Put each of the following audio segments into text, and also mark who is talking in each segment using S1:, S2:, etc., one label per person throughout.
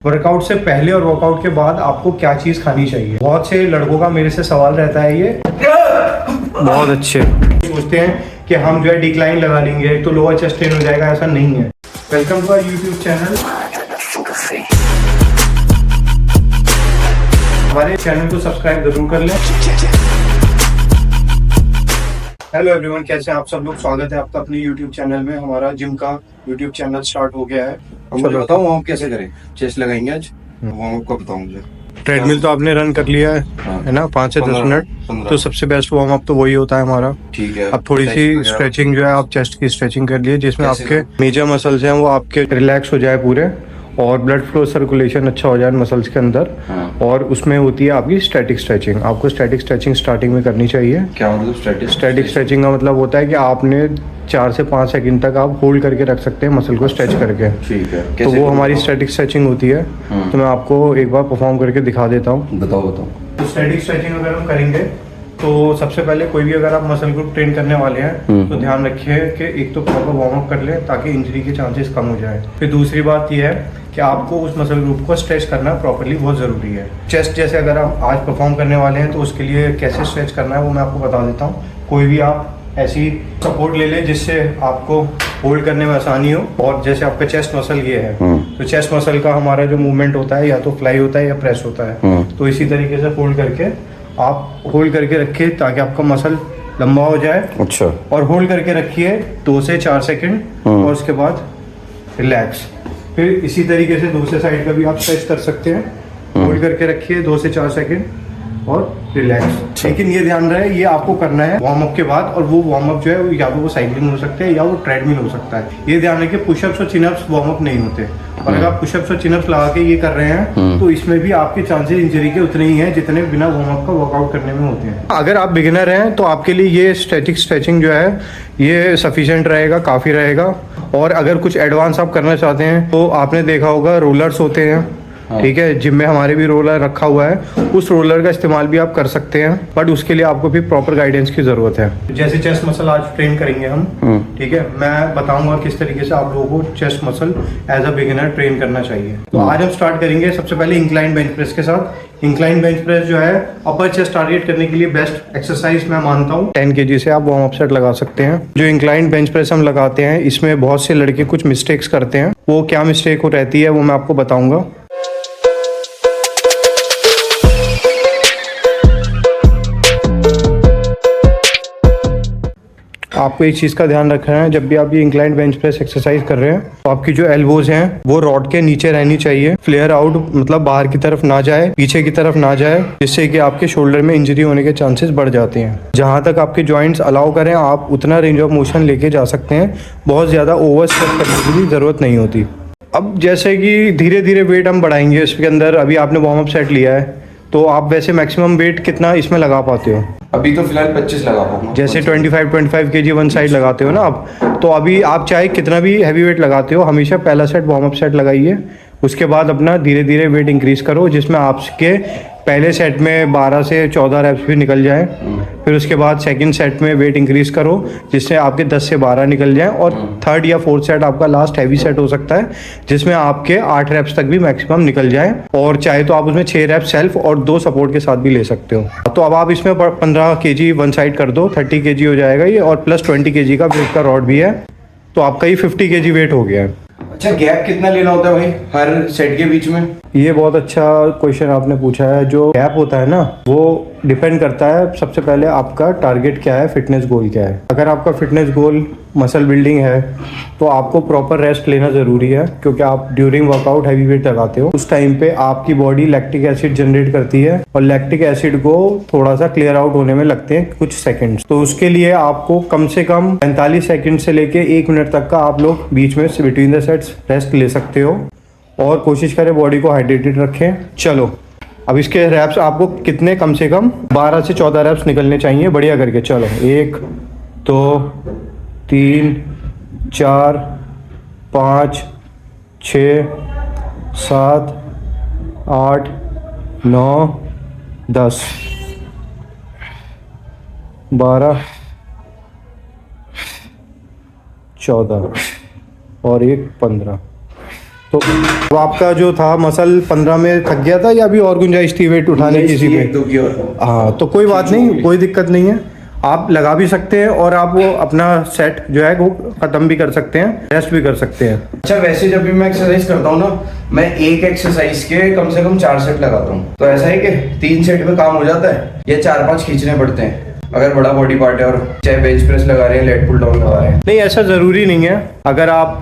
S1: Workout से पहले और वर्कआउट के बाद आपको क्या चीज़ खानी चाहिए। बहुत से लड़कों का मेरे से सवाल रहता है ये बहुत अच्छे सोचते हैं कि हम जो है डिक्लाइन लगा लेंगे तो लोअर चेस्ट ट्रेन हो जाएगा, ऐसा नहीं है। Welcome to our YouTube channel. हमारे चैनल को सब्सक्राइब जरूर कर लें। हेलो एवरीवन, कैसे हैं आप सब लोग। स्वागत है आपका अपने यूट्यूब चैनल में। हमारा जिम का यूट्यूब चैनल स्टार्ट हो गया है।
S2: मुझे बताओ वार्म कैसे करें। चेस्ट लगाएंगे आज, वार्म को बताऊं मुझे।
S1: ट्रेडमिल तो आपने रन कर लिया है ना, 5 से 10 मिनट। तो सबसे बेस्ट वार्म अप तो वही होता है हमारा।
S2: ठीक है।
S1: अब थोड़ी सी स्ट्रेचिंग जो है, आप चेस्ट की स्ट्रेचिंग कर लिए जिसमें आपके मेजर मसल्स हैं वो आपके रिलैक्स हो जाए पूरे, और ब्लड फ्लो सर्कुलेशन अच्छा हो जाए मसल्स के अंदर। और उसमें होती है आपकी स्टैटिक स्ट्रेचिंग। आपको स्टैटिक स्ट्रेचिंग स्टार्टिंग में करनी चाहिए।
S2: क्या मतलब
S1: स्टैटिक स्ट्रेचिंग का मतलब होता है कि आपने 4 से 5 सेकंड तक आप होल्ड करके रख सकते हैं मसल को स्ट्रेच करके।
S2: ठीक है।
S1: तो वो हमारी स्टैटिक स्ट्रेचिंग होती है। तो मैं आपको एक बार परफॉर्म करके दिखा देता हूँ।
S2: बताओ।
S1: तो स्टैटिक स्ट्रेचिंग अगर हम करेंगे तो सबसे पहले कोई भी अगर आप मसल ग्रुप ट्रेन करने वाले हैं तो ध्यान रखिए कि एक तो प्रॉपर वार्म अप कर लें ताकि इंजरी के चांसेस कम हो जाए। फिर दूसरी बात यह है कि आपको उस मसल ग्रुप को स्ट्रेच करना प्रॉपर्ली बहुत ज़रूरी है। चेस्ट जैसे अगर आप आज परफॉर्म करने वाले हैं तो उसके लिए कैसे स्ट्रेच करना है वो मैं आपको बता देता हूँ। कोई भी आप ऐसी सपोर्ट ले लें जिससे आपको होल्ड करने में आसानी हो। और जैसे आपका चेस्ट मसल ये है तो चेस्ट मसल का हमारा जो मूवमेंट होता है या तो फ्लाई होता है या प्रेस होता है। तो इसी तरीके से फोल्ड करके आप होल्ड करके रखिए ताकि आपका मसल लंबा हो जाए।
S2: अच्छा।
S1: और होल्ड करके रखिए 2 से 4 सेकंड और उसके बाद रिलैक्स। फिर इसी तरीके से दूसरे साइड का भी आप स्ट्रेच कर सकते हैं। होल्ड करके रखिए 2 से 4 सेकंड और रिलैक्स। लेकिन ये ध्यान रहे ये आपको करना है वार्म अप के बाद, और वो वार्म अप जो है या तो वो साइकिलिंग हो सकता है या वो ट्रेडमिल हो सकता है। ये ध्यान रखिए पुशअप्स और चिनअप्स वार्म अप नहीं होते। और अगर आप पुशअप्स और चिनअप्स लगा के ये कर रहे हैं तो इसमें भी आपके चांसेस इंजरी के उतने ही हैं जितने बिना वार्म अप का वर्कआउट करने में होते हैं। अगर आप बिगिनर हैं तो आपके लिए ये स्टैटिक स्ट्रेचिंग जो है ये सफिशिएंट रहेगा, काफ़ी रहेगा। और अगर कुछ एडवांस आप करना चाहते हैं तो आपने देखा होगा रोलर्स होते हैं। ठीक है, जिम में हमारे भी रोलर रखा हुआ है, उस रोलर का इस्तेमाल भी आप कर सकते हैं, बट उसके लिए आपको भी प्रॉपर गाइडेंस की जरूरत है। जैसे चेस्ट मसल आज ट्रेन करेंगे हम, ठीक है, मैं बताऊंगा किस तरीके से आप लोगों को chest muscle as a beginner train करना चाहिए। तो आज हम स्टार्ट करेंगे सबसे पहले इंक्लाइन बेंच प्रेस के साथ। इंक्लाइन बेंच प्रेस जो है अपर चेस्ट टारगेट करने के लिए बेस्ट एक्सरसाइज मैं मानता हूँ। 10 kg से आप वार्म अप सेट लगा सकते हैं। जो इंक्लाइन बेंच प्रेस हम लगाते हैं इसमें बहुत से लड़के कुछ मिस्टेक्स करते हैं। वो क्या मिस्टेक हो रहती है वो मैं आपको बताऊंगा। आपको एक चीज़ का ध्यान रखना है, जब भी आप ये इंक्लाइन बेंच प्रेस एक्सरसाइज कर रहे हैं तो आपकी जो एल्बोज हैं वो रॉड के नीचे रहनी चाहिए। फ्लेयर आउट मतलब बाहर की तरफ ना जाए, पीछे की तरफ ना जाए, जिससे कि आपके शोल्डर में इंजरी होने के चांसेस बढ़ जाते हैं। जहां तक आपके जॉइंट्स अलाउ करें आप उतना रेंज ऑफ मोशन लेके जा सकते हैं। बहुत ज़्यादा ओवर स्ट्रेच करने की भी ज़रूरत नहीं होती। अब जैसे कि धीरे धीरे वेट हम बढ़ाएंगे इसके अंदर। अभी आपने वार्म अप सेट लिया है तो आप वैसे मैक्सिमम वेट कितना इसमें लगा पाते हो?
S2: अभी तो फिलहाल 25 लगा पाऊंगा।
S1: जैसे 25 kg वन साइड लगाते हो ना आप, तो अभी आप चाहे कितना भी हैवी वेट लगाते हो हमेशा पहला सेट वार्म अप सेट लगाइए। उसके बाद अपना धीरे धीरे वेट इंक्रीज करो जिसमें आपके पहले सेट में 12 से 14 रेप्स भी निकल जाए। फिर उसके बाद सेकंड सेट में वेट इंक्रीज करो जिससे आपके 10 से 12 निकल जाए। और थर्ड या फोर्थ सेट आपका लास्ट हैवी सेट हो सकता है जिसमें आपके 8 रेप्स तक भी मैक्सिमम निकल जाए। और चाहे तो आप उसमें 6 रेप्स सेल्फ और 2 सपोर्ट के साथ भी ले सकते हो। तो अब आप इसमें 15 kg वन साइड कर दो, 30 kg हो जाएगा ये, और प्लस 20 kg का वेट का रॉड भी है, तो आपका ये 50 kg वेट हो गया है।
S2: अच्छा, गैप कितना लेना होता है भाई हर सेट के बीच में?
S1: ये बहुत अच्छा क्वेश्चन आपने पूछा है। जो गैप होता है ना वो डिपेंड करता है सबसे पहले आपका टारगेट क्या है, फिटनेस गोल क्या है। अगर आपका फिटनेस गोल मसल बिल्डिंग है तो आपको प्रॉपर रेस्ट लेना ज़रूरी है, क्योंकि आप ड्यूरिंग वर्कआउट हैवी वेट लगाते हो। उस टाइम पे आपकी बॉडी लैक्टिक एसिड जनरेट करती है और लैक्टिक एसिड को थोड़ा सा क्लियर आउट होने में लगते हैं कुछ सेकंड्स। तो उसके लिए आपको कम से कम 45 सेकंड से लेके 1 मिनट तक का आप लोग बीच में बिटवीन द सेट्स रेस्ट ले सकते हो। और कोशिश करें बॉडी को हाइड्रेटेड रखें। चलो अब इसके रैप्स आपको कितने, कम से कम 12 से 14 रैप्स निकलने चाहिए बढ़िया करके। चलो 1 2 3 4 5 6 7 8 9 10 12 14 और 1 15। तो आपका जो था मसल 15 में थक गया था या अभी और गुंजाइश थी वेट उठाने की? किसी पे? हाँ, तो कोई बात नहीं, कोई दिक्कत नहीं है, आप लगा भी सकते हैं और आप वो अपना सेट जो है वो खत्म भी कर सकते हैं, रेस्ट भी कर सकते हैं।
S2: अच्छा, वैसे जब भी मैं एक्सरसाइज करता हूँ ना, मैं एक एक्सरसाइज के कम से कम 4 सेट लगाता हूँ। तो ऐसा है कि 3 सेट में काम हो जाता है या 4-5 खींचने पड़ते हैं अगर बड़ा बॉडी पार्ट है, और चाहे बेंच प्रेस लगा रहे हैं, लेट पुल डाउन लगा रहे हैं।
S1: नहीं, ऐसा जरूरी नहीं है। अगर आप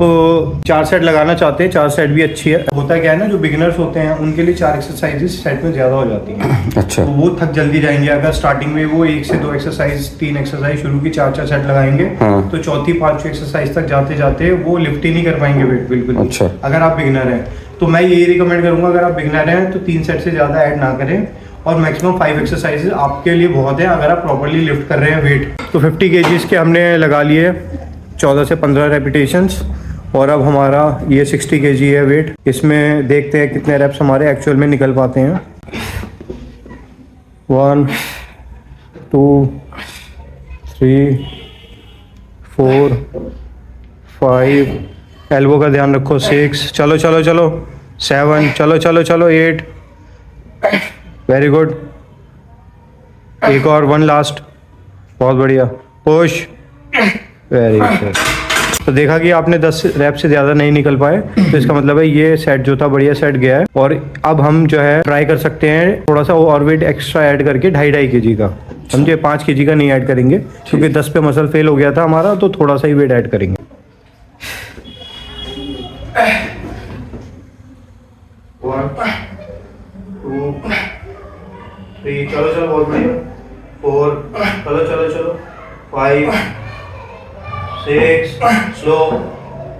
S1: 4 सेट लगाना चाहते हैं, 4 सेट भी अच्छी है। होता क्या है ना, जो बिगिनर्स होते हैं उनके लिए 4 एक्सरसाइजेस सेट में ज्यादा हो जाती हैं।
S2: अच्छा।
S1: तो वो थक जल्दी जाएंगे। अगर स्टार्टिंग में वो 1 से 2 एक्सरसाइज, 3 एक्सरसाइज शुरू की 4 सेट लगाएंगे,
S2: हाँ।
S1: तो चौथी 5वीं एक्सरसाइज तक जाते जाते वो लिफ्ट ही नहीं कर पाएंगे वेट, बिल्कुल।
S2: अच्छा।
S1: अगर आप बिगिनर हैं तो मैं ये रिकमेंड करूंगा, अगर आप बिगिनर हैं तो 3 सेट से ज्यादा ऐड ना करें, और मैक्सिमम 5 एक्सरसाइजेज आपके लिए बहुत है अगर आप प्रॉपर्ली लिफ्ट कर रहे हैं वेट। तो 50 केजीज के हमने लगा लिए 14 से 15 रेपिटेशंस, और अब हमारा ये 60 केजी है वेट। इसमें देखते हैं कितने रेप्स हमारे एक्चुअल में निकल पाते हैं। 1 2 3 4 5, एल्बो का ध्यान रखो, 6, चलो चलो चलो, 7, चलो चलो चलो, 8, वेरी गुड, एक और, 1 लास्ट, बहुत बढ़िया, पुश, वेरी गुड। तो देखा कि आपने 10 रैप से ज़्यादा नहीं निकल पाए, तो इसका मतलब है ये सेट जो था बढ़िया सेट गया है। और अब हम जो है ट्राई कर सकते हैं थोड़ा सा और वेट एक्स्ट्रा ऐड करके 2.5 केजी का, समझे? 5 केजी का नहीं ऐड करेंगे क्योंकि 10 पे मसल फेल हो गया था हमारा, तो थोड़ा सा ही वेट ऐड करेंगे। चलो चलो, बहुत बढ़िया, 4, चलो चलो चलो, 5 6, स्लो,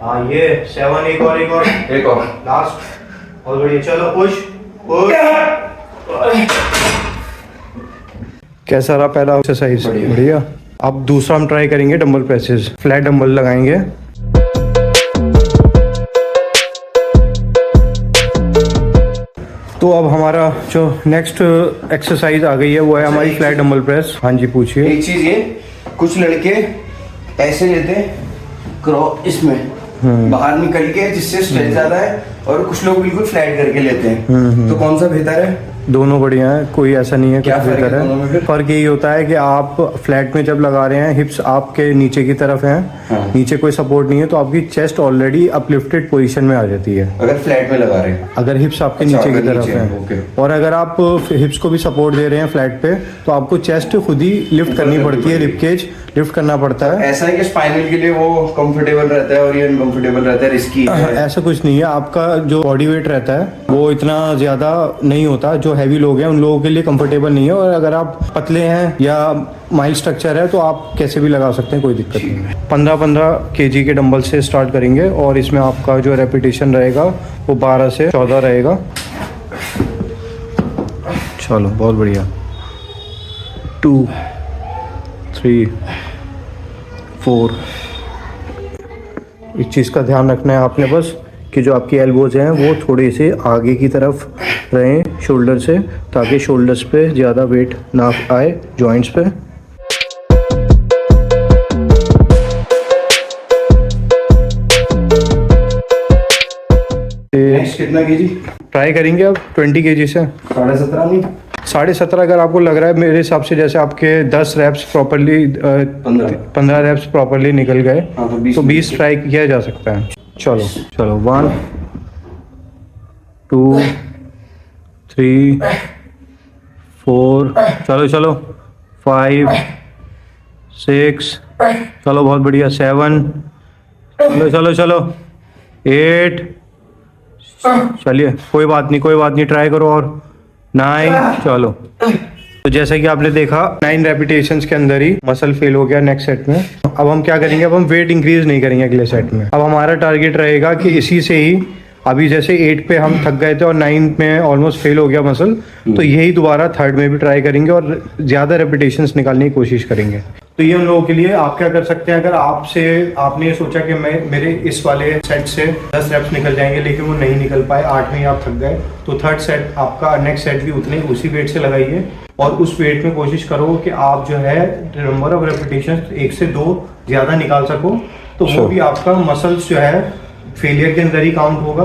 S1: हाँ ये 7, एक और लास्ट, बहुत बढ़िया, चलो पुश पुश। कैसा रहा पहला एक्सरसाइज? बढ़िया। अब दूसरा हम ट्राई करेंगे डंबल प्रेसेस, फ्लैट डंबल लगाएंगे। तो अब हमारा जो नेक्स्ट एक्सरसाइज आ गई है वो है हमारी फ्लैट डंबल प्रेस। हाँ जी, पूछिए।
S2: एक चीज ये, कुछ लड़के ऐसे लेते हैं क्रॉस इसमें बाहर निकल के, जिससे स्ट्रेच ज्यादा है, और कुछ लोग बिल्कुल फ्लैट करके लेते हैं। तो कौन सा बेहतर है?
S1: दोनों बढ़िया है, कोई ऐसा नहीं है
S2: क्या फर्क है दोनों में फिर?
S1: फर्क यही होता है कि आप फ्लैट में जब लगा रहे हैं, हिप्स आपके नीचे की तरफ हैं,
S2: हाँ।
S1: नीचे कोई सपोर्ट नहीं है, तो आपकी चेस्ट ऑलरेडी अपलिफ्टेड पोजीशन में आ जाती है
S2: अगर फ्लैट में लगा रहे हैं,
S1: अगर हिप्स आपके
S2: अच्छा,
S1: नीचे की
S2: अगर
S1: तरफ
S2: नीचे,
S1: है।
S2: ओके।
S1: और अगर आप हिप्स को भी सपोर्ट दे रहे हैं फ्लैट पे, तो आपको चेस्ट खुद ही लिफ्ट करनी पड़ती है, रिबकेज लिफ्ट करना पड़ता है।
S2: ऐसा है कि स्पाइनल के लिए वो कंफर्टेबल रहता है और ये अनकंफर्टेबल रहता है, रिस्की है?
S1: ऐसा कुछ नहीं है, आपका जो बॉडी वेट रहता है वो इतना ज्यादा नहीं होता। जो हैवी लोग हैं उन लोगों के लिए कंफर्टेबल नहीं है, और अगर आप पतले हैं या माइल्ड स्ट्रक्चर है तो आप कैसे भी लगा सकते हैं, कोई दिक्कत नहीं। 15-15 केजी के डंबल से स्टार्ट करेंगे, और इसमें आपका जो रेपिटेशन रहेगा वो 12 से 14 रहेगा। चलो, बहुत बढ़िया, 2 3 4। इस चीज़ का ध्यान रखना है आपने बस कि जो आपकी एल्बोज हैं वो थोड़े से आगे की तरफ रहें शोल्डर से, ताकि शोल्डर्स पे ज़्यादा वेट ना आए, जॉइंट्स पे।
S2: कितना केजी
S1: ट्राई करेंगे अब? 20 केजी से
S2: 17.5 नहीं?
S1: 17.5 अगर आपको लग रहा है, मेरे हिसाब से जैसे आपके 10 रैप्स प्रॉपरली, 15 रैप्स प्रॉपरली निकल गए,
S2: हाँ,
S1: तो 20 ट्राई किया जा सकता है। चलो चलो, 1 2 3 4, चलो चलो, 5 6, चलो बहुत बढ़िया, 7, चलो चलो चलो, 8, चलिए कोई बात नहीं, ट्राई करो, और 9, चलो। तो जैसा कि आपने देखा 9 रेपिटेशंस के अंदर ही मसल फेल हो गया नेक्स्ट सेट में। अब हम क्या करेंगे, अब हम वेट इंक्रीज नहीं करेंगे अगले सेट में। अब हमारा टारगेट रहेगा कि इसी से ही, अभी जैसे 8 पे हम थक गए थे और 9 में ऑलमोस्ट फेल हो गया मसल, तो यही दोबारा 3rd में भी ट्राई करेंगे और ज़्यादा रेपिटेशंस निकालने की कोशिश करेंगे। तो ये उन लोगों के लिए आप क्या कर सकते हैं, अगर आपने ये सोचा कि मेरे इस वाले सेट से 10 रेप्स निकल जाएंगे, लेकिन वो नहीं निकल पाए, 8 में ही आप थक गए, तो 3rd सेट आपका, नेक्स्ट सेट भी उसी वेट से लगाइए, और उस वेट में कोशिश करो कि आप जो है नंबर ऑफ रेपिटेशन 1 से 2 ज़्यादा निकाल सको, तो वो भी आपका मसल्स जो है फेलियर के अंदर ही काउंट होगा,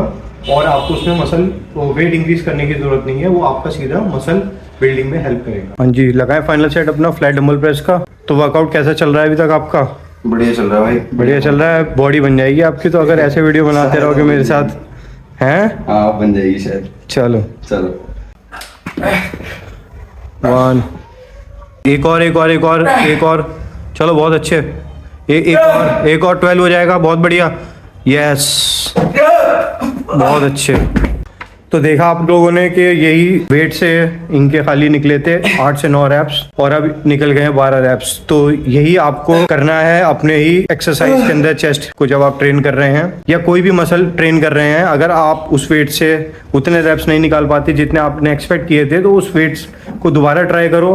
S1: और आपको उसमें मसल वेट इंक्रीज करने की जरूरत नहीं है, वो आपका सीधा मसल बिल्डिंग में हेल्प करेगा। हाँ जी, लगाए फाइनल सेट अपना फ्लैट डंबल प्रेस का। तो वर्कआउट कैसा चल रहा है अभी तक आपका?
S2: बढ़िया चल रहा है भाई,
S1: बढ़िया चल रहा है। बॉडी बन जाएगी आपकी तो अगर ऐसे वीडियो बनाते रहोगे मेरे साथ, हैं?
S2: हाँ बन जाएगी शायद।
S1: चलो
S2: चलो
S1: 1, एक और। चलो बहुत अच्छे। एक और 12 हो जाएगा, बहुत बढ़िया। यस, बहुत अच्छे। तो देखा आप लोगों ने कि यही वेट से इनके खाली निकले थे 8 से 9 रैप्स और अब निकल गए हैं 12 रैप्स। तो यही आपको करना है अपने ही एक्सरसाइज के अंदर। चेस्ट को जब आप ट्रेन कर रहे हैं या कोई भी मसल ट्रेन कर रहे हैं, अगर आप उस वेट से उतने रैप्स नहीं निकाल पाते जितने आपने एक्सपेक्ट किए थे, तो उस वेट को दोबारा ट्राई करो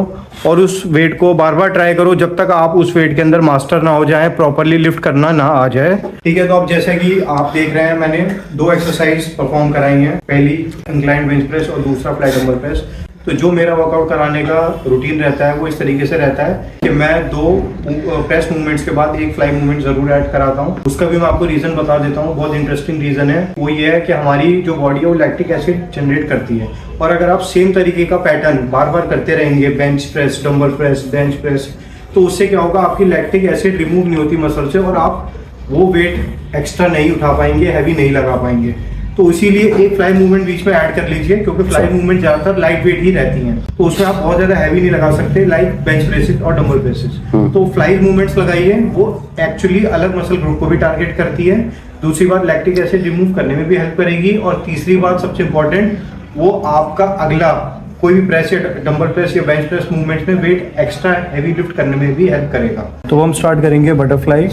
S1: और उस वेट को बार बार ट्राई करो जब तक आप उस वेट के अंदर मास्टर ना हो जाए, प्रॉपरली लिफ्ट करना ना आ जाए। ठीक है, तो अब जैसे कि आप देख रहे हैं मैंने 2 एक्सरसाइज परफॉर्म कराई हैं, पहली इंक्लाइन बेंच प्रेस और दूसरा फ्लैट डंबल प्रेस। तो जो मेरा वर्कआउट कराने का रूटीन रहता है वो इस तरीके से रहता है कि मैं 2 प्रेस मूवमेंट्स के बाद 1 फ्लाई मूवमेंट जरूर ऐड कराता हूँ। उसका भी मैं आपको रीजन बता देता हूँ, बहुत इंटरेस्टिंग रीजन है। वो ये है कि हमारी जो बॉडी है वो लैक्टिक एसिड जनरेट करती है, और अगर आप सेम तरीके का पैटर्न बार बार करते रहेंगे, bench press, dumbbell press, bench press, तो उससे क्या होगा, आपकी लैक्टिक एसिड रिमूव नहीं होती मसल से और आप वो वेट एक्स्ट्रा नहीं उठा पाएंगे, हैवी नहीं लगा पाएंगे। तो इसीलिए एक फ्लाई मूवमेंट बीच में ऐड कर लीजिए, क्योंकि फ्लाई मूवमेंट ज्यादातर लाइट वेट ही रहती हैं, तो उसमें आप बहुत ज्यादा हैवी नहीं लगा सकते, लाइक बेंच प्रेसेस और डंबल प्रेसेस। तो फ्लाई मूवमेंट्स लगाइए, वो एक्चुअली अलग मसल ग्रुप को भी टारगेट करती है। दूसरी बात, लैक्टिक एसिड रिमूव करने में भी हेल्प करेगी, और तीसरी बात सबसे इंपॉर्टेंट, वो आपका अगला कोई भी प्रेस या डंबल प्रेस या बेंच प्रेस मूवमेंट्स में वेट एक्स्ट्रा हैवी लिफ्ट करने में भी हेल्प करेगा। तो हम स्टार्ट करेंगे बटरफ्लाई।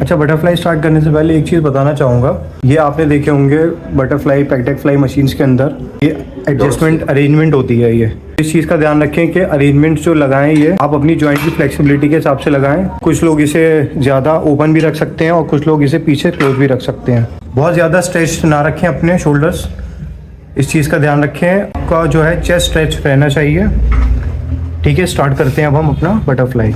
S1: अच्छा, बटरफ्लाई स्टार्ट करने से पहले एक चीज़ बताना चाहूँगा, ये आपने देखे होंगे बटरफ्लाई पेक्टेक फ्लाई मशीन्स के अंदर ये एडजस्टमेंट अरेंजमेंट होती है। ये इस चीज़ का ध्यान रखें कि अरेंजमेंट जो लगाएं ये आप अपनी जॉइंट की फ्लेक्सिबिलिटी के हिसाब से लगाएं। कुछ लोग इसे ज़्यादा ओपन भी रख सकते हैं और कुछ लोग इसे पीछे क्लोज भी रख सकते हैं। बहुत ज़्यादा स्ट्रेच ना रखें अपने शोल्डर्स, इस चीज़ का ध्यान रखें। आपका जो है चेस्ट स्ट्रेच रहना चाहिए। ठीक है, स्टार्ट करते हैं अब हम अपना बटरफ्लाई।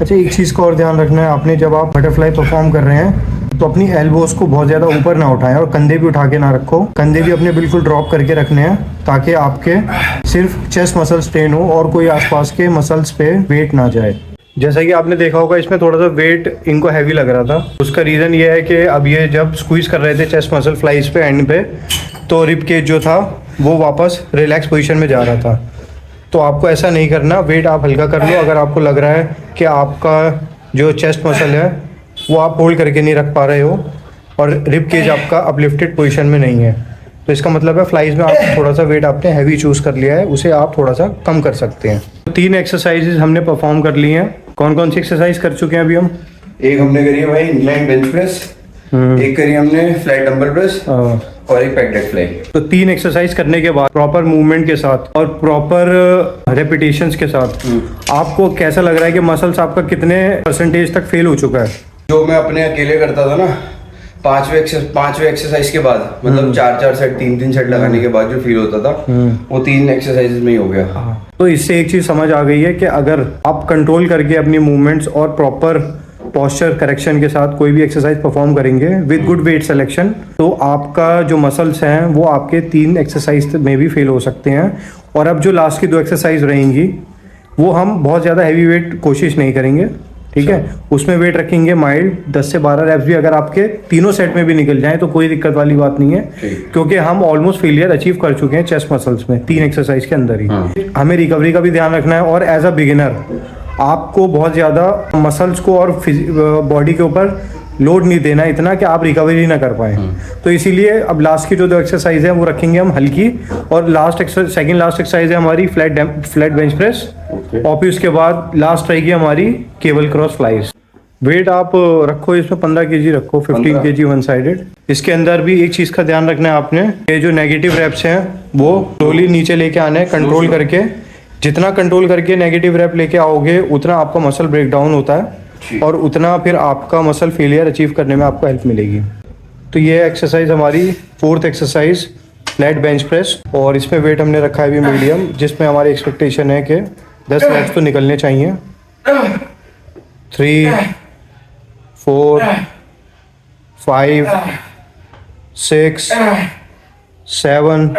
S1: अच्छा, एक चीज़ का और ध्यान रखना है आपने, जब आप बटरफ्लाई परफॉर्म कर रहे हैं तो अपनी एल्बोस को बहुत ज़्यादा ऊपर ना उठाएं और कंधे भी उठा के ना रखो। कंधे भी अपने बिल्कुल ड्रॉप करके रखने हैं ताकि आपके सिर्फ चेस्ट मसल स्ट्रेन हो और कोई आसपास के मसल्स पे वेट ना जाए। जैसा कि आपने देखा होगा इसमें थोड़ा सा वेट इनको हैवी लग रहा था। उसका रीज़न ये है कि अब ये जब स्क्वीज कर रहे थे चेस्ट मसल फ्लाइज पे एंड पे, तो रिब केज जो था वो वापस रिलैक्स पोजीशन में जा रहा था। तो आपको ऐसा नहीं करना, वेट आप हल्का कर लो। अगर आपको लग रहा है कि आपका जो चेस्ट मसल है वो आप होल्ड करके नहीं रख पा रहे हो और रिब केज आपका अपलिफ्टेड पोजीशन में नहीं है, तो इसका मतलब है फ्लाइज में आप थोड़ा सा वेट आपने हैवी चूज़ कर लिया है, उसे आप थोड़ा सा कम कर सकते हैं। 3 एक्सरसाइजेज हमने परफॉर्म कर ली हैं। कौन कौन सी एक्सरसाइज कर चुके हैं अभी हम?
S2: एक हमने करी है भाई इंक्लाइन बेंच प्रेस, एक करी हमने फ्लैट डंबल प्रेस और एक पेक्टेक फ्लाई।
S1: तो 3 एक्सरसाइज करने के बाद प्रॉपर मूवमेंट के साथ और प्रॉपर रेपिटेशंस के साथ आपको कैसा लग रहा है कि मसल्स आपका कितने % तक फेल हो चुका है?
S2: जो मैं अपने अकेले करता था ना, 5वें एक्सरसाइज के बाद, मतलब 4 सेट 3 सेट लगाने के बाद जो फील होता था वो 3 एक्सरसाइजेज में ही हो गया।
S1: तो इससे एक चीज समझ आ गई है कि अगर आप कंट्रोल करके अपनी मूवमेंट्स और प्रॉपर पोस्चर करेक्शन के साथ कोई भी एक्सरसाइज परफॉर्म करेंगे विद गुड वेट सिलेक्शन, तो आपका जो मसल्स हैं वो आपके 3 एक्सरसाइज में भी फेल हो सकते हैं। और अब जो लास्ट की 2 एक्सरसाइज रहेंगी वो हम बहुत ज़्यादा हैवी वेट कोशिश नहीं करेंगे, ठीक है, उसमें वेट रखेंगे माइल्ड। 10 से 12 रैप्स भी अगर आपके तीनों सेट में भी निकल जाएं तो कोई दिक्कत वाली बात नहीं है, क्योंकि हम ऑलमोस्ट फेलियर अचीव कर चुके हैं चेस्ट मसल्स में 3 एक्सरसाइज के अंदर ही। हमें रिकवरी का भी ध्यान रखना है, और एज अ बिगिनर आपको बहुत ज़्यादा मसल्स को और बॉडी के ऊपर लोड नहीं देना इतना कि आप रिकवरी ना कर पाए। तो इसीलिए अब लास्ट की जो 2 एक्सरसाइज है वो रखेंगे हम हल्की, और सेकंड लास्ट एक्सरसाइज है हमारी फ्लैट बेंच प्रेस, और फिर उसके बाद लास्ट रहेगी हमारी केबल क्रॉस फ्लाइज। वेट आप रखो इसमें 15 kg रखो, 15 kg वन साइडेड। इसके अंदर भी एक चीज़ का ध्यान रखना है आपने, ये जो नेगेटिव रैप्स हैं वो स्लोली नीचे लेके आने हैं कंट्रोल करके। जितना कंट्रोल करके नेगेटिव रैप लेके आओगे उतना आपका मसल ब्रेक डाउन होता है और उतना फिर आपका मसल फेलियर अचीव करने में आपको हेल्प मिलेगी। तो ये एक्सरसाइज हमारी 4th exercise flat bench press, और इसमें वेट हमने रखा है भी मीडियम, जिसमें हमारी एक्सपेक्टेशन है कि 10 रैप्स तो निकलने चाहिए। 3, 4, 5 6 7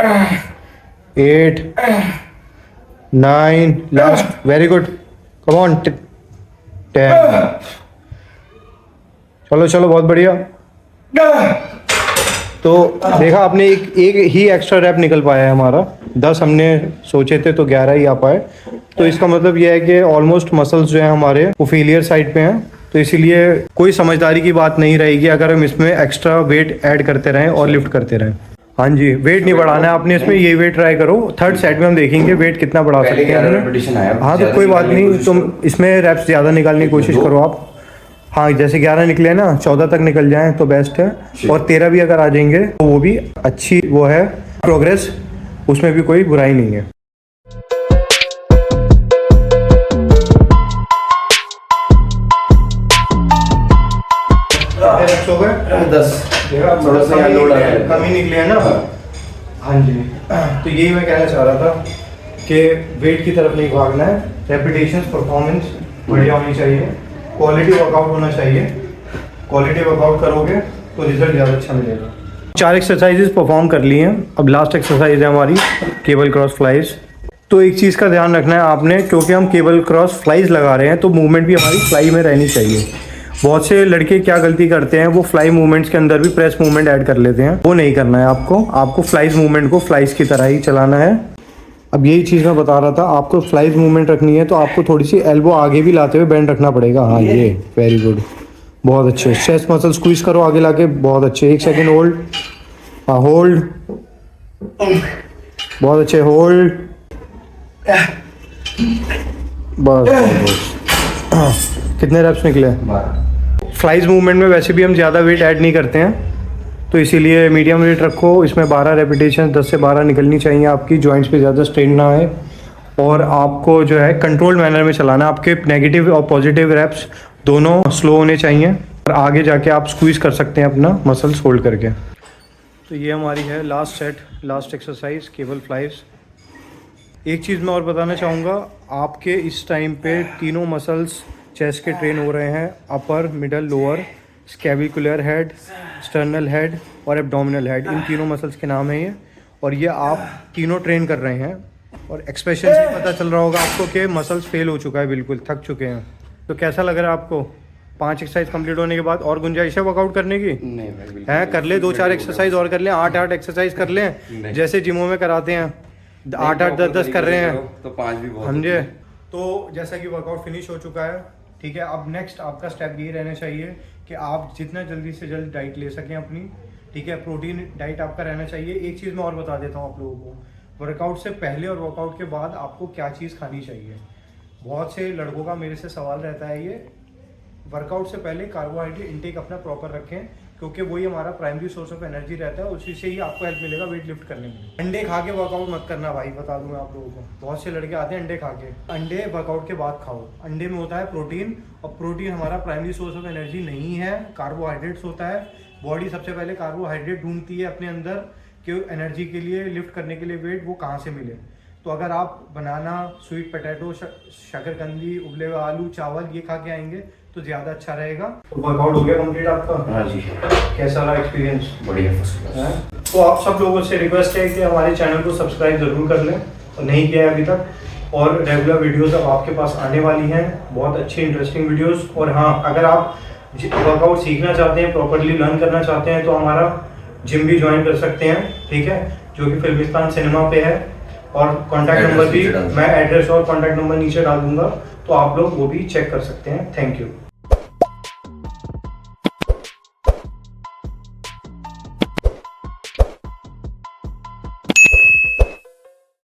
S1: 8 9 last very good come on 10 चलो चलो बहुत बढ़िया। तो देखा आपने एक ही एक्स्ट्रा रैप निकल पाया है हमारा। 10 हमने सोचे थे तो 11 ही आ पाए। तो इसका मतलब यह है कि ऑलमोस्ट मसल्स जो हैं हमारे वो फेलियर साइड पे हैं। तो इसीलिए कोई समझदारी की बात नहीं रहेगी अगर हम इसमें एक्स्ट्रा वेट ऐड करते रहें और लिफ्ट करते रहें। हाँ जी, वेट नहीं बढ़ाना है आपने इसमें, ये वेट ट्राई करो। थर्ड सेट में हम देखेंगे वेट कितना बढ़ा सकते हैं। हाँ तो कोई बात नहीं, तुम इसमें रैप्स ज़्यादा निकालने की कोशिश करो आप। हाँ जैसे 11 निकले ना, 14 तक निकल जाएं तो बेस्ट है। और 13 भी अगर आ जाएंगे तो वो भी अच्छी वो है प्रोग्रेस, उसमें भी कोई बुराई नहीं है। हो गए 10, थोड़ा सा कम ही निकले हैं ना। हाँ जी, तो यही मैं कहना चाह रहा था कि वेट की तरफ नहीं भागना है। रेपिटेशंस परफॉर्मेंस बढ़िया होनी चाहिए, क्वालिटी वर्कआउट होना चाहिए। क्वालिटी वर्कआउट करोगे तो रिजल्ट ज़्यादा अच्छा मिलेगा। 4 एक्सरसाइजेस परफॉर्म कर ली हैं, अब लास्ट एक्सरसाइज है हमारी केबल क्रॉस फ्लाइज। तो एक चीज़ का ध्यान रखना है आपने, क्योंकि हम केबल क्रॉस फ्लाइज लगा रहे हैं तो मूवमेंट भी हमारी फ्लाई में रहनी चाहिए। बहुत से लड़के क्या गलती करते हैं, वो फ्लाई मूवमेंट्स के अंदर भी प्रेस मूवमेंट ऐड कर लेते हैं। वो नहीं करना है आपको फ्लाइज मूवमेंट को फ्लाइज की तरह ही चलाना है। अब यही चीज़ मैं बता रहा था, आपको फ्लाइज मूवमेंट रखनी है तो आपको थोड़ी सी एल्बो आगे भी लाते हुए बेंड रखना पड़ेगा। हाँ ये वेरी गुड, बहुत अच्छे। चेस्ट मसल स्क्वीज करो आगे लाके, बहुत अच्छे। 1 सेकेंड होल्ड, हाँ होल्ड, बहुत अच्छे होल्ड, बस। कितने रेप्स निकले? फ्लाइज मूवमेंट में वैसे भी हम ज़्यादा वेट ऐड नहीं करते हैं, तो इसीलिए मीडियम वेट रखो। इसमें 12 रेपिटेशन 10 से 12 निकलनी चाहिए आपकी, जॉइंट्स पे ज़्यादा स्ट्रेन ना आए। और आपको जो है कंट्रोल मैनर में चलाना। आपके नेगेटिव और पॉजिटिव रैप्स दोनों स्लो होने चाहिए और आगे जाके आप स्क्वीज़ कर सकते हैं अपना मसल्स होल्ड करके। तो ये हमारी है last set, last exercise cable flies. एक चीज़ मैं और बताना चाहूँगा, आपके इस टाइम पे तीनों मसल्स चेस्ट के ट्रेन हो रहे हैं, upper, middle, lower, clavicular head, sternal head और एब्डोमिनल हेड। इन तीनों मसल्स के नाम है ये, और ये आप तीनों ट्रेन कर रहे हैं। और एक्सप्रेशन से पता चल रहा होगा आपको कि मसल्स फेल हो चुका है, बिल्कुल थक चुके हैं। तो कैसा लग रहा है आपको 5 एक्सरसाइज कंप्लीट होने के बाद? और गुंजाइश है वर्कआउट करने की?
S2: नहीं भाई,
S1: है कर ले 2-4 एक्सरसाइज और कर लें, 8-8 एक्सरसाइज कर लें, जैसे जिमों में कराते हैं 8-8 10-10 कर रहे हैं
S2: तो 5 भी बहुत
S1: समझे। तो जैसा कि वर्कआउट फिनिश हो चुका है, ठीक है। अब नेक्स्ट आपका स्टेप ये रहना चाहिए कि आप जितना जल्दी से जल्द डाइट ले सकें अपनी, ठीक है। प्रोटीन डाइट आपका रहना चाहिए। एक चीज़ मैं और बता देता हूँ आप लोगों को, वर्कआउट से पहले और वर्कआउट के बाद आपको क्या चीज़ खानी चाहिए। बहुत से लड़कों का मेरे से सवाल रहता है ये, वर्कआउट से पहले कार्बोहाइड्रेट इंटेक अपना प्रॉपर रखें, क्योंकि वही हमारा प्राइमरी सोर्स ऑफ एनर्जी रहता है, उसी से ही आपको हेल्प मिलेगा वेट लिफ्ट करने में। अंडे खा के वर्कआउट मत करना भाई, बता दूं मैं आप लोगों को। बहुत से लड़के आते हैं अंडे खा के, अंडे वर्कआउट के बाद खाओ। अंडे में होता है प्रोटीन, और प्रोटीन हमारा प्राइमरी सोर्स ऑफ एनर्जी नहीं है, कार्बोहाइड्रेट्स होता है। बॉडी सबसे पहले कार्बोहाइड्रेट ढूंढती है अपने अंदर कि एनर्जी के लिए, लिफ्ट करने के लिए वेट वो कहाँ से मिले। तो अगर आप बनाना, स्वीट पोटैटो, शकरकंदी, उबले हुए आलू, चावल ये खा के आएंगे तो ज़्यादा अच्छा रहेगा। तो वर्कआउट हो गया कंप्लीट आपका?
S2: हाँ जी।
S1: कैसा रहा एक्सपीरियंस?
S2: बढ़िया, फर्स्ट क्लास।
S1: तो आप सब लोगों से रिक्वेस्ट है कि हमारे चैनल को सब्सक्राइब ज़रूर कर लें, और नहीं किया है अभी तक। और रेगुलर वीडियोस अब आपके पास आने वाली हैं, बहुत अच्छी इंटरेस्टिंग वीडियोस। और हाँ, अगर आप वर्कआउट सीखना चाहते हैं, प्रॉपरली लर्न करना चाहते हैं, तो हमारा जिम भी ज्वाइन कर सकते हैं, ठीक है, जो कि फिल्मिस्तान सिनेमा पे है। और कॉन्टैक्ट नंबर भी मैं एड्रेस और कॉन्टैक्ट नंबर नीचे डाल दूंगा, तो आप लोग वो भी चेक कर सकते हैं। Thank you.